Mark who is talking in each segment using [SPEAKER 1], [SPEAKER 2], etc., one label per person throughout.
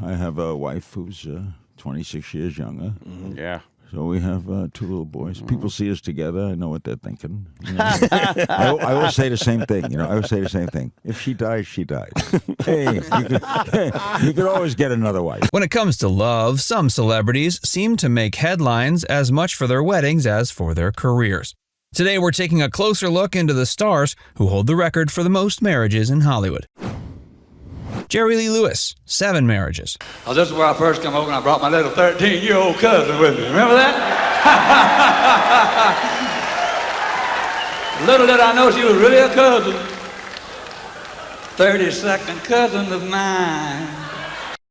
[SPEAKER 1] I have a wife who's 26 years younger.
[SPEAKER 2] Yeah.
[SPEAKER 1] So we have 2 little boys. People see us together. I know what they're thinking. You know? I always say the same thing. I always say the same thing. If she dies, she dies. Hey, you could always get another wife.
[SPEAKER 3] When it comes to love, some celebrities seem to make headlines as much for their weddings as for their careers. Today, we're taking a closer look into the stars who hold the record for the most marriages in Hollywood. Jerry Lee Lewis, 7 marriages.
[SPEAKER 4] Oh, this is where I first come over and I brought my little 13-year-old cousin with me. Remember that? Little did I know she was really a cousin. 32nd cousin of mine.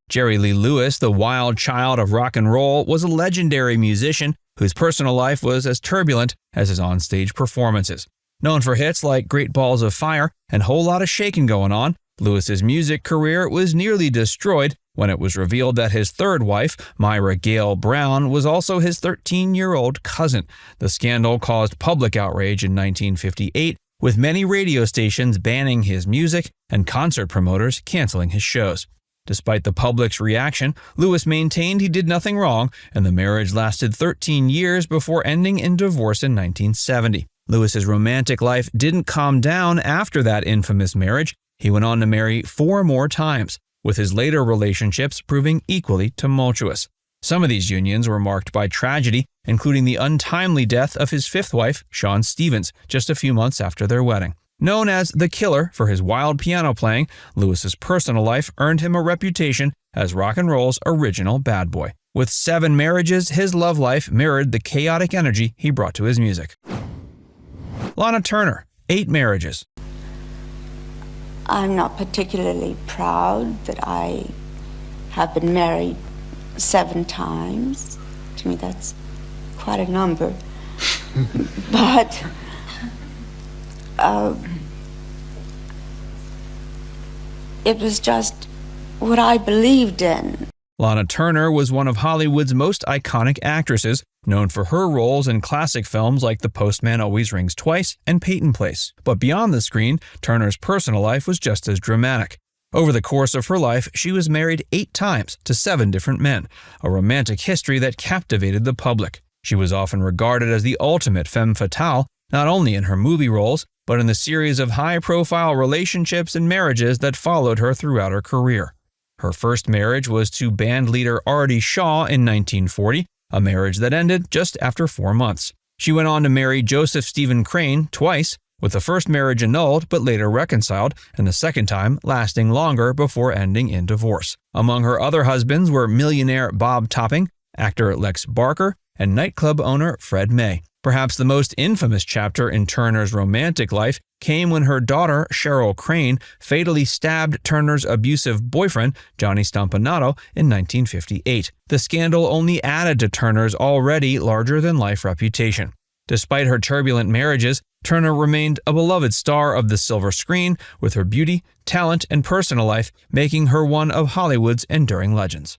[SPEAKER 3] Jerry Lee Lewis, the wild child of rock and roll, was a legendary musician whose personal life was as turbulent as his onstage performances. Known for hits like Great Balls of Fire and Whole Lotta Shakin' Going On, Lewis's music career was nearly destroyed when it was revealed that his third wife, Myra Gale Brown, was also his 13-year-old cousin. The scandal caused public outrage in 1958, with many radio stations banning his music and concert promoters canceling his shows. Despite the public's reaction, Lewis maintained he did nothing wrong, and the marriage lasted 13 years before ending in divorce in 1970. Lewis's romantic life didn't calm down after that infamous marriage. He went on to marry 4 more times, with his later relationships proving equally tumultuous. Some of these unions were marked by tragedy, including the untimely death of his 5th wife, Shawn Stevens, just a few months after their wedding. Known as the Killer for his wild piano playing, Lewis's personal life earned him a reputation as rock and roll's original bad boy. With 7 marriages, his love life mirrored the chaotic energy he brought to his music. Lana Turner, 8 marriages.
[SPEAKER 5] I'm not particularly proud that I have been married 7 times. To me, that's quite a number. But it was just what I believed in.
[SPEAKER 3] Lana Turner was one of Hollywood's most iconic actresses, known for her roles in classic films like The Postman Always Rings Twice and Peyton Place. But beyond the screen, Turner's personal life was just as dramatic. Over the course of her life, she was married 8 times to 7 different men, a romantic history that captivated the public. She was often regarded as the ultimate femme fatale, not only in her movie roles, but in the series of high-profile relationships and marriages that followed her throughout her career. Her first marriage was to band leader Artie Shaw in 1940, a marriage that ended just after 4 months. She went on to marry Joseph Stephen Crane twice, with the first marriage annulled but later reconciled, and the second time lasting longer before ending in divorce. Among her other husbands were millionaire Bob Topping, actor Lex Barker, and nightclub owner Fred May. Perhaps the most infamous chapter in Turner's romantic life came when her daughter, Cheryl Crane, fatally stabbed Turner's abusive boyfriend, Johnny Stompanato, in 1958. The scandal only added to Turner's already larger-than-life reputation. Despite her turbulent marriages, Turner remained a beloved star of the silver screen, with her beauty, talent, and personal life making her one of Hollywood's enduring legends.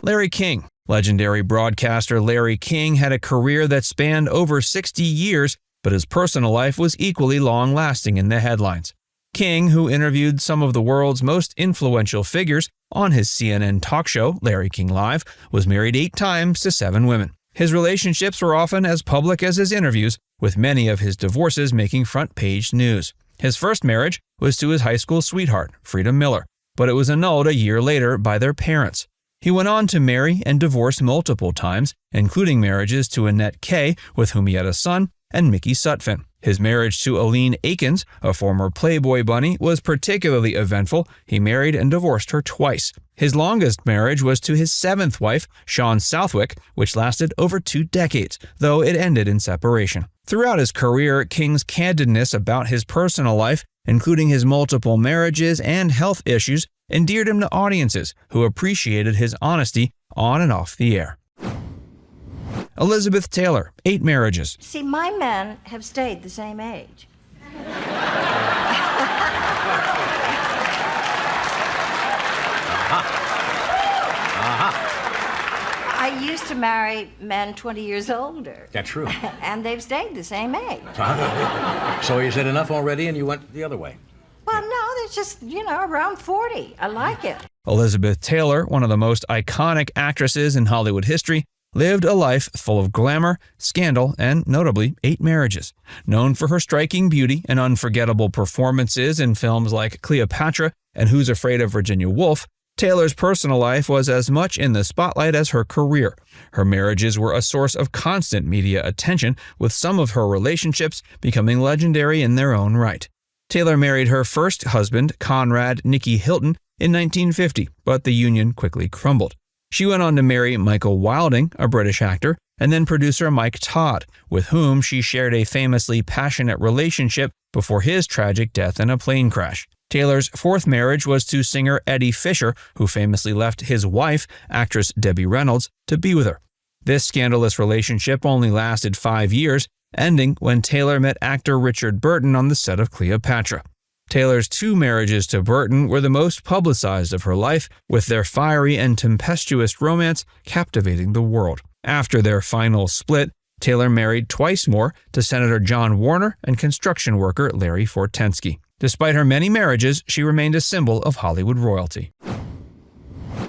[SPEAKER 3] Larry King. Legendary broadcaster Larry King had a career that spanned over 60 years, but his personal life was equally long-lasting in the headlines. King, who interviewed some of the world's most influential figures on his CNN talk show, Larry King Live, was married 8 times to 7 women. His relationships were often as public as his interviews, with many of his divorces making front-page news. His first marriage was to his high school sweetheart, Frida Miller, but it was annulled a year later by their parents. He went on to marry and divorce multiple times, including marriages to Annette Kay, with whom he had a son, and Mickey Sutphin. His marriage to Aline Akins, a former Playboy bunny, was particularly eventful. He married and divorced her twice. His longest marriage was to his 7th wife, Shawn Southwick, which lasted over 2 decades, though it ended in separation. Throughout his career, King's candidness about his personal life, including his multiple marriages and health issues, endeared him to audiences who appreciated his honesty on and off the air. Elizabeth Taylor, 8 marriages.
[SPEAKER 6] See, my men have stayed the same age. I used to marry men 20 years older.
[SPEAKER 7] That's true.
[SPEAKER 6] And they've stayed the same age.
[SPEAKER 7] So you said enough already and you went the other way?
[SPEAKER 6] Well, no, they're just, around 40. I like it.
[SPEAKER 3] Elizabeth Taylor, one of the most iconic actresses in Hollywood history, lived a life full of glamour, scandal, and notably 8 marriages. Known for her striking beauty and unforgettable performances in films like Cleopatra and Who's Afraid of Virginia Woolf, Taylor's personal life was as much in the spotlight as her career. Her marriages were a source of constant media attention, with some of her relationships becoming legendary in their own right. Taylor married her first husband, Conrad Nicky Hilton, in 1950, but the union quickly crumbled. She went on to marry Michael Wilding, a British actor, and then producer Mike Todd, with whom she shared a famously passionate relationship before his tragic death in a plane crash. Taylor's 4th marriage was to singer Eddie Fisher, who famously left his wife, actress Debbie Reynolds, to be with her. This scandalous relationship only lasted 5 years, ending when Taylor met actor Richard Burton on the set of Cleopatra. Taylor's 2 marriages to Burton were the most publicized of her life, with their fiery and tempestuous romance captivating the world. After their final split, Taylor married twice more, to Senator John Warner and construction worker Larry Fortensky. Despite her many marriages, she remained a symbol of Hollywood royalty.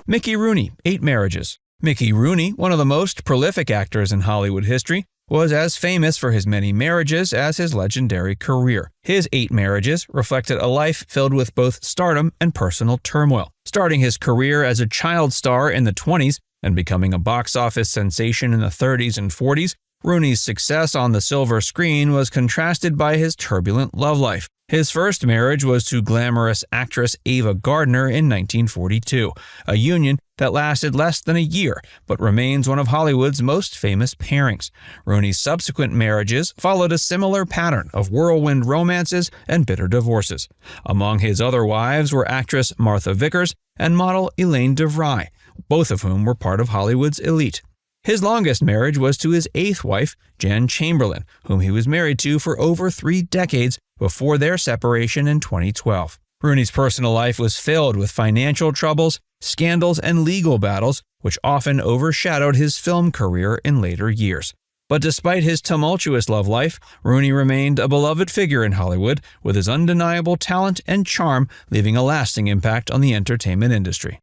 [SPEAKER 3] Mickey Rooney, 8 marriages. Mickey Rooney, one of the most prolific actors in Hollywood history, was as famous for his many marriages as his legendary career. His 8 marriages reflected a life filled with both stardom and personal turmoil. Starting his career as a child star in the 20s and becoming a box office sensation in the 30s and 40s, Rooney's success on the silver screen was contrasted by his turbulent love life. His first marriage was to glamorous actress Ava Gardner in 1942, a union that lasted less than a year, but remains one of Hollywood's most famous pairings. Rooney's subsequent marriages followed a similar pattern of whirlwind romances and bitter divorces. Among his other wives were actress Martha Vickers and model Elaine DeVry, both of whom were part of Hollywood's elite. His longest marriage was to his 8th wife, Jan Chamberlain, whom he was married to for over 3 decades before their separation in 2012. Rooney's personal life was filled with financial troubles, scandals, and legal battles, which often overshadowed his film career in later years. But despite his tumultuous love life, Rooney remained a beloved figure in Hollywood, with his undeniable talent and charm leaving a lasting impact on the entertainment industry.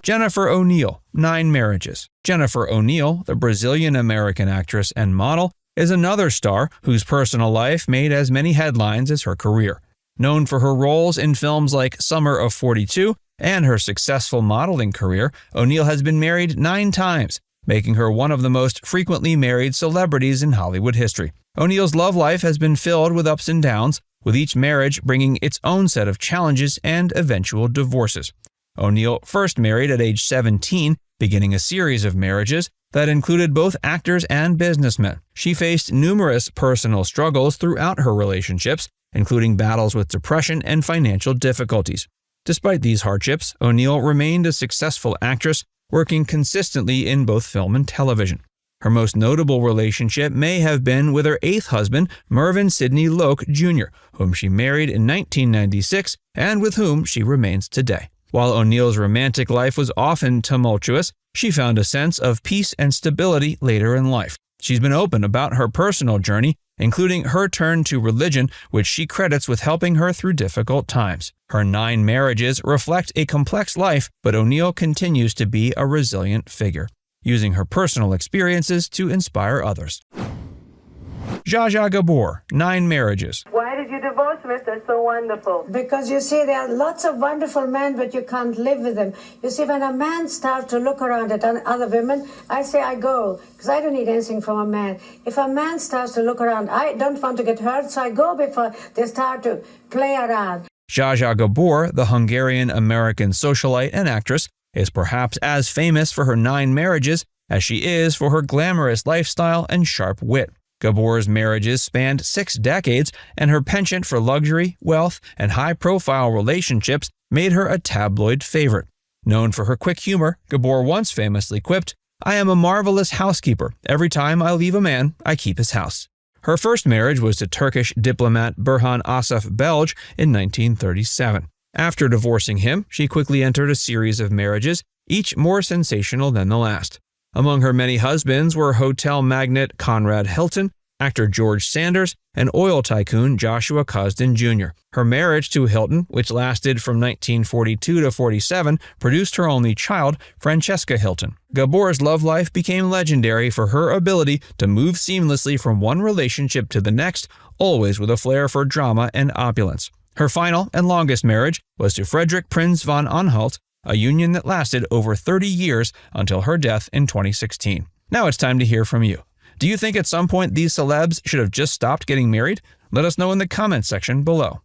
[SPEAKER 3] Jennifer O'Neill, 9 marriages. Jennifer O'Neill, the Brazilian-American actress and model, is another star whose personal life made as many headlines as her career. Known for her roles in films like Summer of 42 and her successful modeling career, O'Neill has been married 9 times, making her one of the most frequently married celebrities in Hollywood history. O'Neill's love life has been filled with ups and downs, with each marriage bringing its own set of challenges and eventual divorces. O'Neill first married at age 17, beginning a series of marriages that included both actors and businessmen. She faced numerous personal struggles throughout her relationships, including battles with depression and financial difficulties. Despite these hardships, O'Neill remained a successful actress, working consistently in both film and television. Her most notable relationship may have been with her 8th husband, Mervyn Sidney Loke Jr., whom she married in 1996 and with whom she remains today. While O'Neill's romantic life was often tumultuous, she found a sense of peace and stability later in life. She's been open about her personal journey, including her turn to religion, which she credits with helping her through difficult times. Her 9 marriages reflect a complex life, but O'Neill continues to be a resilient figure, using her personal experiences to inspire others. Zsa Zsa Gabor, 9 marriages.
[SPEAKER 2] Why did you divorce me if they're so wonderful?
[SPEAKER 8] Because you see, there are lots of wonderful men, but you can't live with them. You see, when a man starts to look around at other women, I say I go, because I don't need anything from a man. If a man starts to look around, I don't want to get hurt, so I go before they start to play around.
[SPEAKER 3] Zsa Zsa Gabor, the Hungarian-American socialite and actress, is perhaps as famous for her 9 marriages as she is for her glamorous lifestyle and sharp wit. Gabor's marriages spanned 6 decades, and her penchant for luxury, wealth, and high-profile relationships made her a tabloid favorite. Known for her quick humor, Gabor once famously quipped, "I am a marvelous housekeeper. Every time I leave a man, I keep his house." Her first marriage was to Turkish diplomat Burhan Asaf Belge in 1937. After divorcing him, she quickly entered a series of marriages, each more sensational than the last. Among her many husbands were hotel magnate Conrad Hilton, actor George Sanders, and oil tycoon Joshua Cosden Jr. Her marriage to Hilton, which lasted from 1942 to 47, produced her only child, Francesca Hilton. Gabor's love life became legendary for her ability to move seamlessly from one relationship to the next, always with a flair for drama and opulence. Her final and longest marriage was to Frederick Prinz von Anhalt, a union that lasted over 30 years until her death in 2016. Now it's time to hear from you. Do you think at some point these celebs should have just stopped getting married? Let us know in the comments section below.